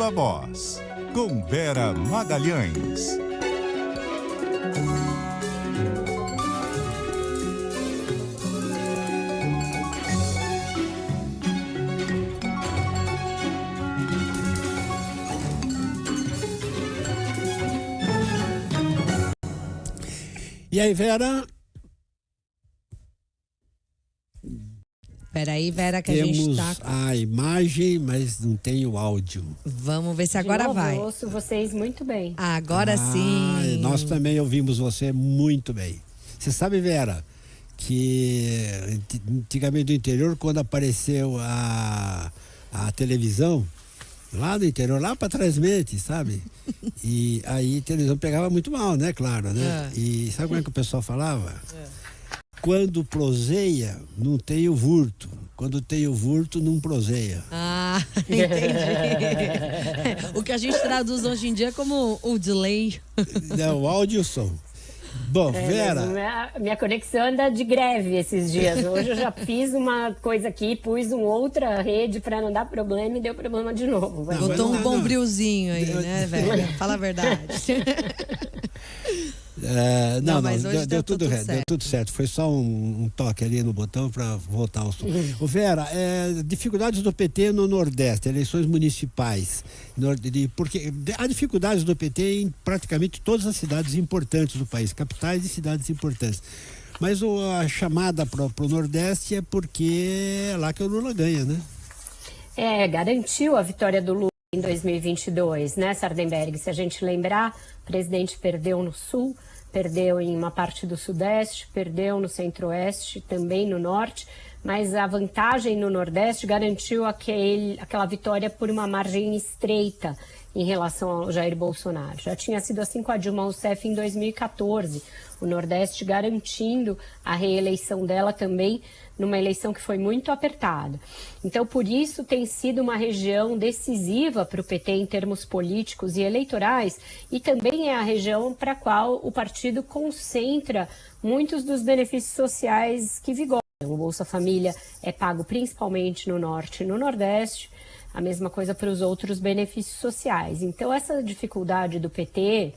Viva Voz, com Vera Magalhães. E aí, Vera? Peraí, Vera, que Temos a gente tá... a imagem, mas não tem o áudio. Vamos ver se De agora novo, vai. Eu ouço vocês muito bem. Agora sim. Nós também ouvimos você muito bem. Você sabe, Vera, que antigamente do interior, quando apareceu a televisão, lá do interior, lá para Trás-Montes, sabe? E aí a televisão pegava muito mal, né? Claro, né? E sabe como é que o pessoal falava? Quando proseia, não tem o vurto. Quando tem o vurto, não proseia. Ah, entendi. O que a gente traduz hoje em dia como o delay. Não, o áudio e o som. Bom, Vera... Minha conexão anda de greve esses dias. Hoje eu já fiz uma coisa aqui, pus uma outra rede para não dar problema e deu problema de novo. Botou um bombrilzinho aí, né, velho? Fala a verdade. Mas hoje deu tudo certo. Foi só um toque ali no botão para voltar ao som. Vera, dificuldades do PT no Nordeste, eleições municipais. Porque há dificuldades do PT em praticamente todas as cidades importantes do país, capitais e cidades importantes. Mas a chamada para o Nordeste é porque é lá que o Lula ganha, né? Garantiu a vitória do Lula em 2022, né, Sardenberg? Se a gente lembrar, o presidente perdeu no Sul, perdeu em uma parte do Sudeste, perdeu no Centro-Oeste, também no Norte, mas a vantagem no Nordeste garantiu aquela vitória por uma margem estreita em relação ao Jair Bolsonaro. Já tinha sido assim com a Dilma Rousseff em 2014, o Nordeste garantindo a reeleição dela também numa eleição que foi muito apertada. Então, por isso, tem sido uma região decisiva para o PT em termos políticos e eleitorais, e também é a região para a qual o partido concentra muitos dos benefícios sociais que vigoram. O Bolsa Família é pago principalmente no Norte e no Nordeste, a mesma coisa para os outros benefícios sociais. Então, essa dificuldade do PT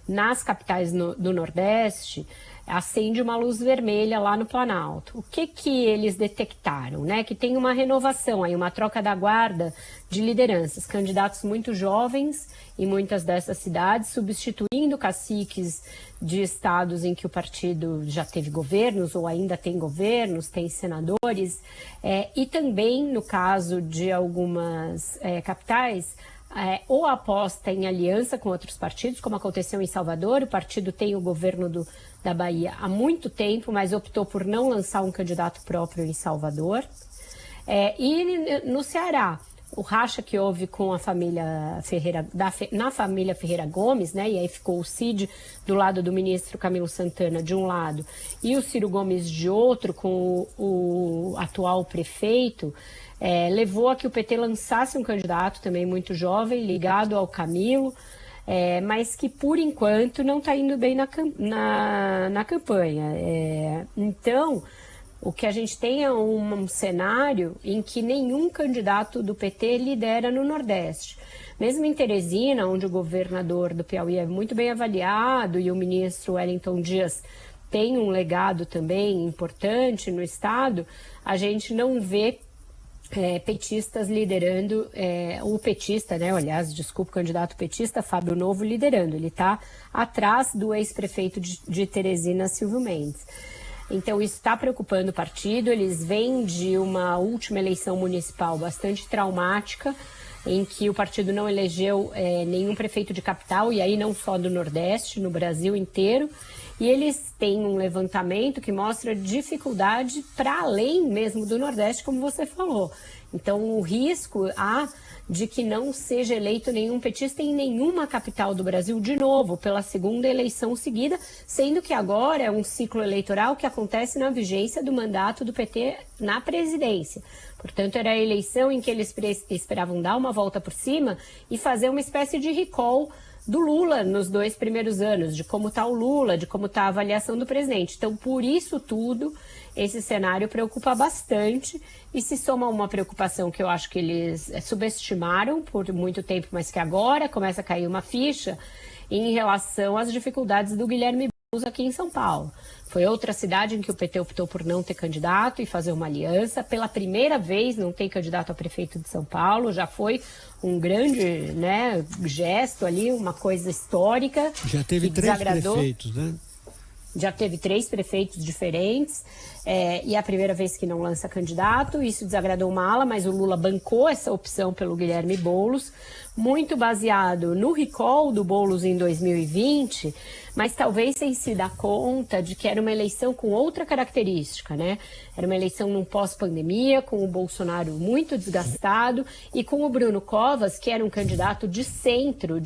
nas capitais do Nordeste acende uma luz vermelha lá no Planalto. O que eles detectaram? Né? Que tem uma renovação, aí, uma troca da guarda de lideranças, candidatos muito jovens em muitas dessas cidades, substituindo caciques de estados em que o partido já teve governos ou ainda tem governos, tem senadores, e também, no caso de algumas capitais, ou aposta em aliança com outros partidos, como aconteceu em Salvador. O partido tem o governo da Bahia há muito tempo, mas optou por não lançar um candidato próprio em Salvador. E no Ceará, o racha que houve com a família Ferreira, na família Ferreira Gomes, né? E aí ficou o Cid do lado do ministro Camilo Santana de um lado e o Ciro Gomes de outro, com o atual prefeito, levou a que o PT lançasse um candidato também muito jovem, ligado ao Camilo, mas que por enquanto não está indo bem na campanha. Então, o que a gente tem é um cenário em que nenhum candidato do PT lidera no Nordeste. Mesmo em Teresina, onde o governador do Piauí é muito bem avaliado e o ministro Wellington Dias tem um legado também importante no estado, a gente não vê petistas liderando, o petista, né? Aliás, desculpa, o candidato petista, Fábio Novo, liderando. Ele está atrás do ex-prefeito de Teresina, Silvio Mendes. Então, isso está preocupando o partido. Eles vêm de uma última eleição municipal bastante traumática, em que o partido não elegeu nenhum prefeito de capital, e aí não só do Nordeste, no Brasil inteiro. E eles têm um levantamento que mostra dificuldade para além mesmo do Nordeste, como você falou. Então, o risco de que não seja eleito nenhum petista em nenhuma capital do Brasil, de novo, pela segunda eleição seguida, sendo que agora é um ciclo eleitoral que acontece na vigência do mandato do PT na presidência. Portanto, era a eleição em que eles esperavam dar uma volta por cima e fazer uma espécie de recall do Lula nos 2 primeiros anos, de como está o Lula, de como está a avaliação do presidente. Então, por isso tudo, esse cenário preocupa bastante e se soma uma preocupação que eu acho que eles subestimaram por muito tempo, mas que agora começa a cair uma ficha em relação às dificuldades do Guilherme Boulos aqui em São Paulo. Foi outra cidade em que o PT optou por não ter candidato e fazer uma aliança. Pela primeira vez não tem candidato a prefeito de São Paulo, já foi um grande, né, gesto ali, uma coisa histórica. Já teve 3 prefeitos, né? Já teve 3 prefeitos diferentes, e é a primeira vez que não lança candidato. Isso desagradou uma ala, mas o Lula bancou essa opção pelo Guilherme Boulos, muito baseado no recall do Boulos em 2020, mas talvez sem se dar conta de que era uma eleição com outra característica, né? Era uma eleição num pós-pandemia, com o Bolsonaro muito desgastado e com o Bruno Covas, que era um candidato de centro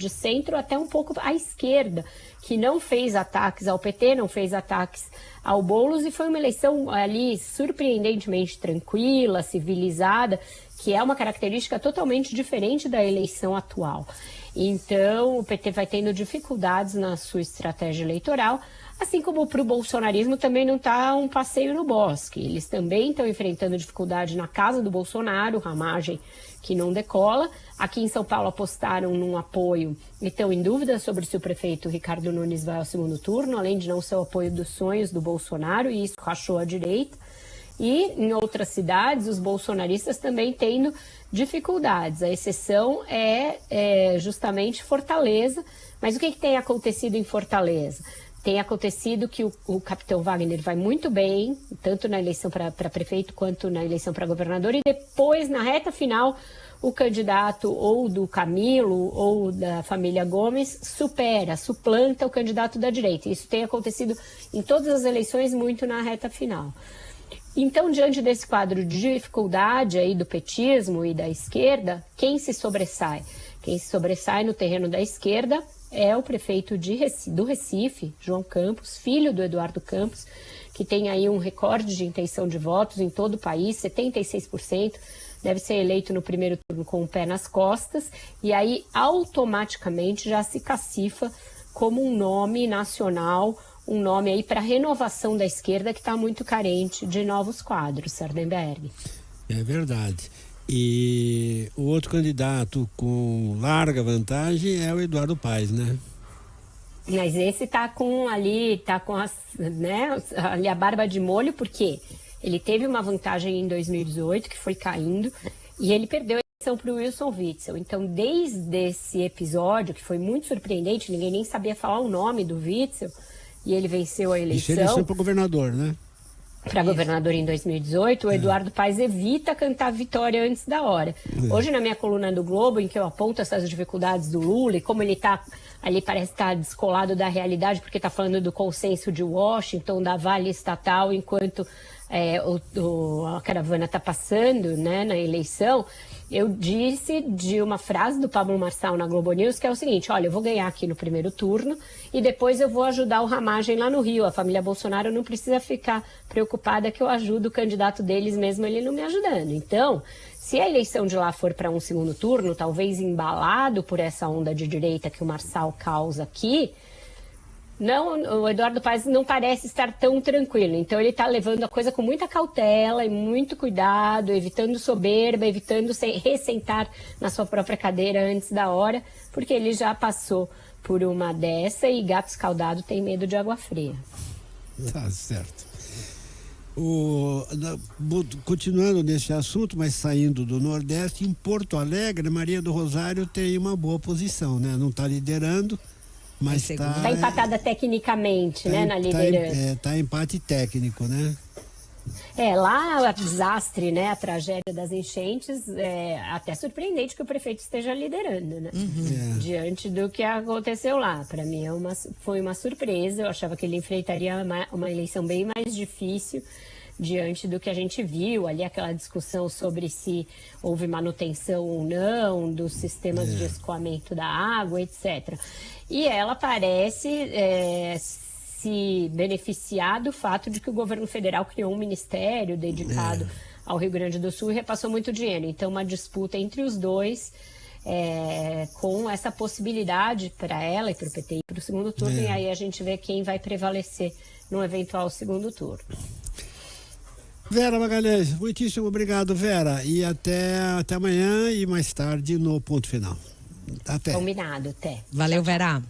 até um pouco à esquerda, que não fez ataques ao PT, não fez ataques ao Boulos, e foi uma eleição ali surpreendentemente tranquila, civilizada, que é uma característica totalmente diferente da eleição atual. Então, o PT vai tendo dificuldades na sua estratégia eleitoral, assim como para o bolsonarismo também não está um passeio no bosque. Eles também estão enfrentando dificuldade na casa do Bolsonaro, ramagem que não decola. Aqui em São Paulo apostaram num apoio e estão em dúvida sobre se o prefeito Ricardo Nunes vai ao segundo turno, além de não ser o apoio dos sonhos do Bolsonaro, e isso rachou a direita. E em outras cidades, os bolsonaristas também tendo dificuldades. A exceção é justamente Fortaleza. Mas o que tem acontecido em Fortaleza? Tem acontecido que o capitão Wagner vai muito bem, tanto na eleição para prefeito quanto na eleição para governador, e depois, na reta final, o candidato ou do Camilo ou da família Gomes suplanta o candidato da direita. Isso tem acontecido em todas as eleições, muito na reta final. Então, diante desse quadro de dificuldade aí do petismo e da esquerda, quem se sobressai? Quem se sobressai no terreno da esquerda é o prefeito do Recife, João Campos, filho do Eduardo Campos, que tem aí um recorde de intenção de votos em todo o país, 76%, deve ser eleito no primeiro turno com o pé nas costas, e aí automaticamente já se cacifa como um nome nacional, um nome aí para a renovação da esquerda, que está muito carente de novos quadros, Sardenberg. É verdade. E o outro candidato com larga vantagem é o Eduardo Paes, né? Mas esse tá com ali a barba de molho, porque ele teve uma vantagem em 2018, que foi caindo, e ele perdeu a eleição para o Wilson Witzel. Então, desde esse episódio, que foi muito surpreendente, ninguém nem sabia falar o nome do Witzel, e ele venceu a eleição. Isso eleição para governador, né? Para governador em 2018, o Eduardo Paes evita cantar vitória antes da hora. Hoje, na minha coluna do Globo, em que eu aponto essas dificuldades do Lula e como ele está ali, parece estar descolado da realidade, porque está falando do consenso de Washington, da Vale Estatal, enquanto a caravana está passando, né, na eleição. Eu disse de uma frase do Pablo Marçal na Globo News, que é o seguinte: olha, eu vou ganhar aqui no primeiro turno e depois eu vou ajudar o Ramagem lá no Rio. A família Bolsonaro não precisa ficar preocupada que eu ajudo o candidato deles, mesmo ele não me ajudando. Então, se a eleição de lá for para um segundo turno, talvez embalado por essa onda de direita que o Marçal causa aqui, não, o Eduardo Paes não parece estar tão tranquilo. Então ele está levando a coisa com muita cautela e muito cuidado, evitando soberba, evitando ressentar na sua própria cadeira antes da hora, porque ele já passou por uma dessa e gato escaldado tem medo de água fria. Tá certo. Continuando nesse assunto, mas saindo do Nordeste, em Porto Alegre, Maria do Rosário tem uma boa posição, né? Não está liderando, mas está empatada tecnicamente, né, na liderança. Está empate técnico, né? Lá o desastre, né, a tragédia das enchentes, até surpreendente que o prefeito esteja liderando, né? Diante do que aconteceu lá. Para mim foi uma surpresa, eu achava que ele enfrentaria uma eleição bem mais difícil diante do que a gente viu ali, aquela discussão sobre se houve manutenção ou não dos sistemas de escoamento da água, etc. E ela parece se beneficiar do fato de que o governo federal criou um ministério dedicado ao Rio Grande do Sul e repassou muito dinheiro. Então, uma disputa entre os dois, com essa possibilidade para ela e para o PT ir para o segundo turno, e aí a gente vê quem vai prevalecer no eventual segundo turno. Vera Magalhães, muitíssimo obrigado, Vera. E até amanhã e mais tarde no Ponto Final. Até. Combinado, até. Valeu, Vera.